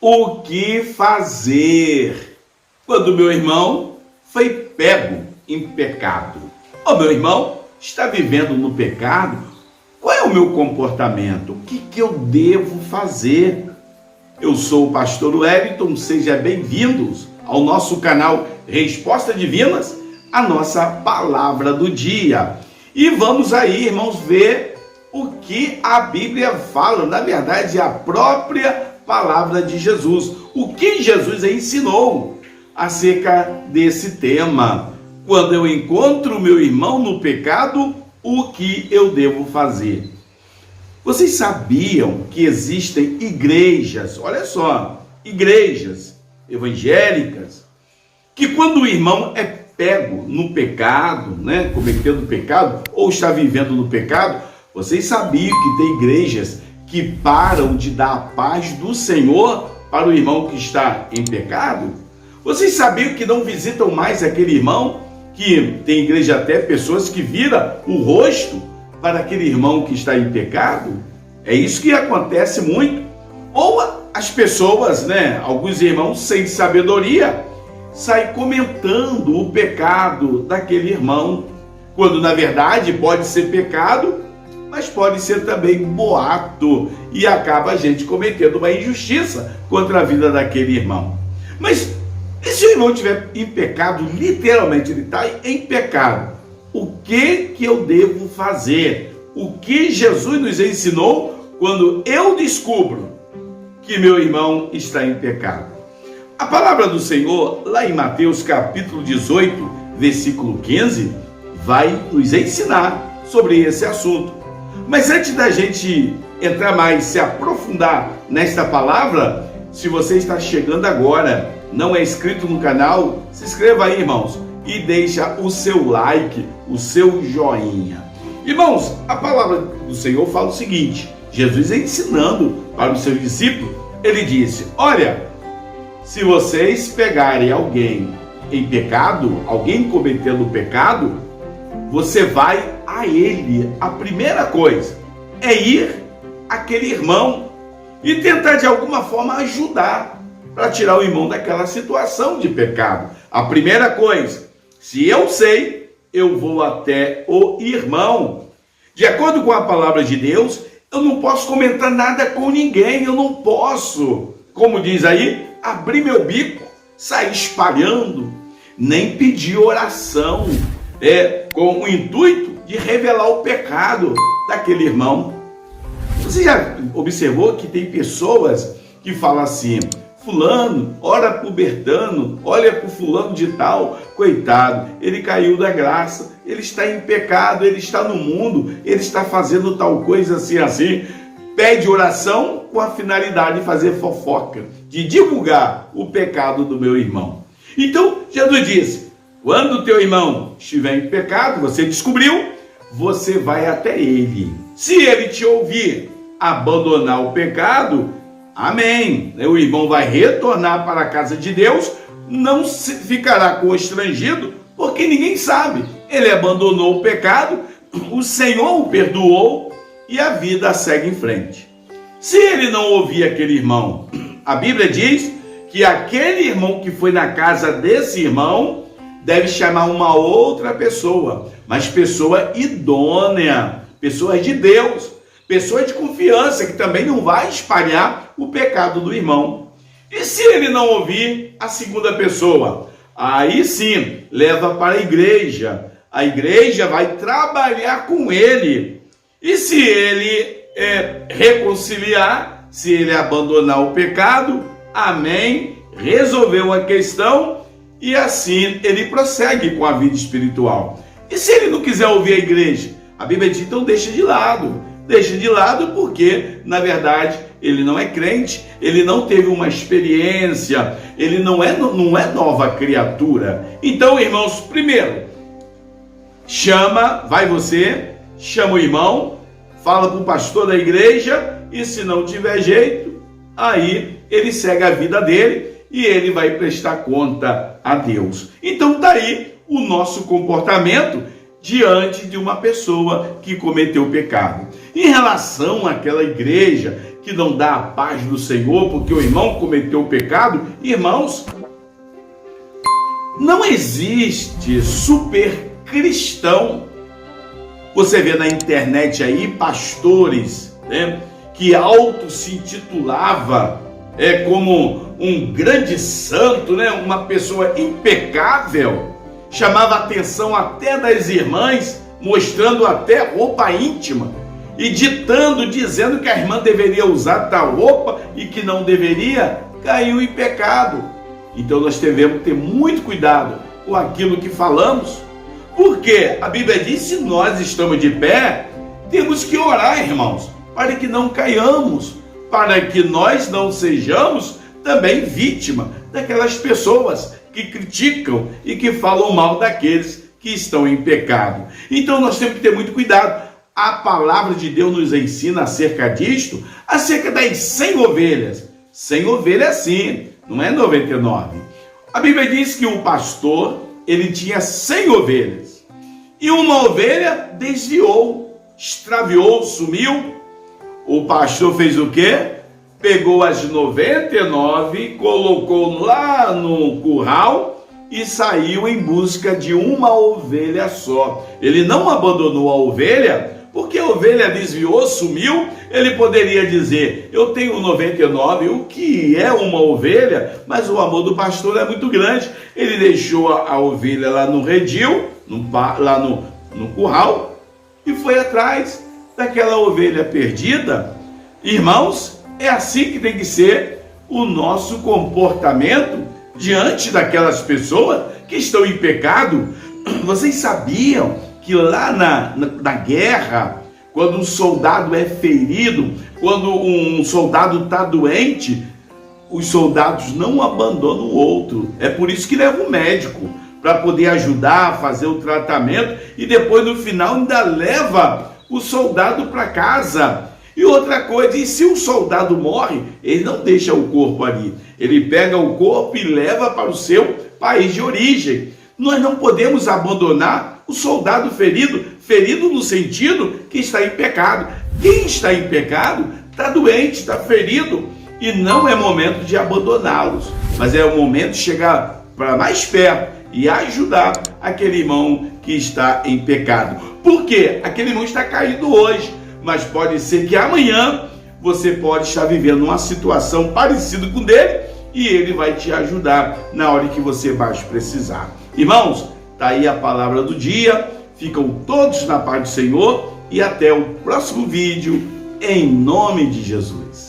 O que fazer quando meu irmão foi pego em pecado? O meu irmão está vivendo no pecado. Qual é o meu comportamento? O que eu devo fazer? Eu sou o pastor Wellington, sejam bem-vindos ao nosso canal Respostas Divinas, a nossa palavra do dia. E vamos aí, irmãos, ver o que a Bíblia fala, na verdade, a própria palavra de Jesus. O que Jesus ensinou acerca desse tema. Quando eu encontro meu irmão no pecado, o que eu devo fazer? Vocês sabiam que existem igrejas, olha só, igrejas evangélicas, que quando o irmão é pego no pecado, cometendo pecado, ou está vivendo no pecado, vocês sabiam que tem igrejas que param de dar a paz do Senhor para o irmão que está em pecado? Vocês sabiam que não visitam mais aquele irmão, que tem igreja até pessoas que viram o rosto para aquele irmão que está em pecado? É isso que acontece muito. Ou as pessoas, alguns irmãos sem sabedoria, saem comentando o pecado daquele irmão, quando na verdade pode ser pecado, mas pode ser também boato, e acaba a gente cometendo uma injustiça contra a vida daquele irmão. Mas e se o irmão estiver em pecado, literalmente ele está em pecado, o que eu devo fazer? O que Jesus nos ensinou quando eu descubro que meu irmão está em pecado? A palavra do Senhor, lá em Mateus capítulo 18, versículo 15, vai nos ensinar sobre esse assunto. Mas antes da gente entrar mais, se aprofundar nesta palavra, se você está chegando agora, não é inscrito no canal, se inscreva aí, irmãos, e deixa o seu like, o seu joinha. Irmãos, a palavra do Senhor fala o seguinte: Jesus ensinando para os seus discípulos, ele disse: olha, se vocês pegarem alguém em pecado, alguém cometendo pecado, você vai a ele. A primeira coisa é ir àquele irmão e tentar de alguma forma ajudar para tirar o irmão daquela situação de pecado. A primeira coisa, se eu sei, eu vou até o irmão. De acordo com a palavra de Deus, eu não posso comentar nada com ninguém, eu não posso, como diz aí, abrir meu bico, sair espalhando, nem pedir oração, com o intuito de revelar o pecado daquele irmão. Você já observou que tem pessoas que falam assim: fulano, ora pro Bertano, olha pro fulano de tal, coitado, ele caiu da graça, ele está em pecado, ele está no mundo, ele está fazendo tal coisa assim. Pede oração com a finalidade de fazer fofoca, de divulgar o pecado do meu irmão. Então, Jesus disse: quando o teu irmão estiver em pecado, você descobriu, você vai até ele. Se ele te ouvir abandonar o pecado, amém, o irmão vai retornar para a casa de Deus, não ficará constrangido, porque ninguém sabe. Ele abandonou o pecado, o Senhor o perdoou e a vida segue em frente. Se ele não ouvir aquele irmão, a Bíblia diz que aquele irmão que foi na casa desse irmão deve chamar uma outra pessoa, mas pessoa idônea, pessoa de Deus, pessoa de confiança, que também não vai espalhar o pecado do irmão. E se ele não ouvir a segunda pessoa, aí sim, leva para a igreja vai trabalhar com ele. E se ele reconciliar, se ele abandonar o pecado, amém, resolveu a questão e assim ele prossegue com a vida espiritual. E se ele não quiser ouvir a igreja, a Bíblia diz, então deixa de lado porque, na verdade, ele não é crente, ele não teve uma experiência, ele não é nova criatura. Então, irmãos, primeiro, chama o irmão, fala para o pastor da igreja, e se não tiver jeito, aí ele segue a vida dele e ele vai prestar conta a Deus. Então, daí o nosso comportamento diante de uma pessoa que cometeu pecado. Em relação àquela igreja que não dá a paz do Senhor porque o irmão cometeu pecado, irmãos, não existe super cristão. Você vê na internet aí pastores, né, que se intitulava como um grande santo, né, uma pessoa impecável, chamava a atenção até das irmãs, mostrando até roupa íntima e dizendo que a irmã deveria usar tal roupa e que não deveria, caiu em pecado. Então nós devemos ter muito cuidado com aquilo que falamos, porque a Bíblia diz: se nós estamos de pé, temos que orar, irmãos, para que não caiamos, para que nós não sejamos também vítima daquelas pessoas que criticam e que falam mal daqueles que estão em pecado. Então nós temos que ter muito cuidado. A palavra de Deus nos ensina acerca disto, acerca das 100 ovelhas. 100 ovelhas sim, não é 99. A Bíblia diz que o pastor, ele tinha 100 ovelhas. E uma ovelha desviou, extraviou, sumiu. O pastor fez o quê? Pegou as 99, colocou lá no curral e saiu em busca de uma ovelha só. Ele não abandonou a ovelha, porque a ovelha desviou, sumiu. Ele poderia dizer: eu tenho 99, o que é uma ovelha? Mas o amor do pastor é muito grande. Ele deixou a ovelha lá no redil, lá no curral, e foi atrás daquela ovelha perdida. Irmãos, é assim que tem que ser o nosso comportamento diante daquelas pessoas que estão em pecado. Vocês sabiam que lá na guerra, quando um soldado é ferido, quando um soldado está doente, os soldados não abandonam o outro. É por isso que leva um médico, para poder ajudar a fazer o tratamento, e depois no final ainda leva o soldado para casa. E outra coisa, e se o soldado morre, ele não deixa o corpo ali, ele pega o corpo e leva para o seu país de origem. Nós não podemos abandonar o soldado ferido no sentido que está em pecado. Quem está em pecado está doente, está ferido, e não é momento de abandoná-los, mas é o momento de chegar para mais perto e ajudar aquele irmão que está em pecado. Por quê? Aquele irmão está caído hoje, mas pode ser que amanhã você pode estar vivendo uma situação parecida com dele e ele vai te ajudar na hora que você mais precisar. Irmãos, está aí a palavra do dia. Ficam todos na paz do Senhor e até o próximo vídeo, em nome de Jesus.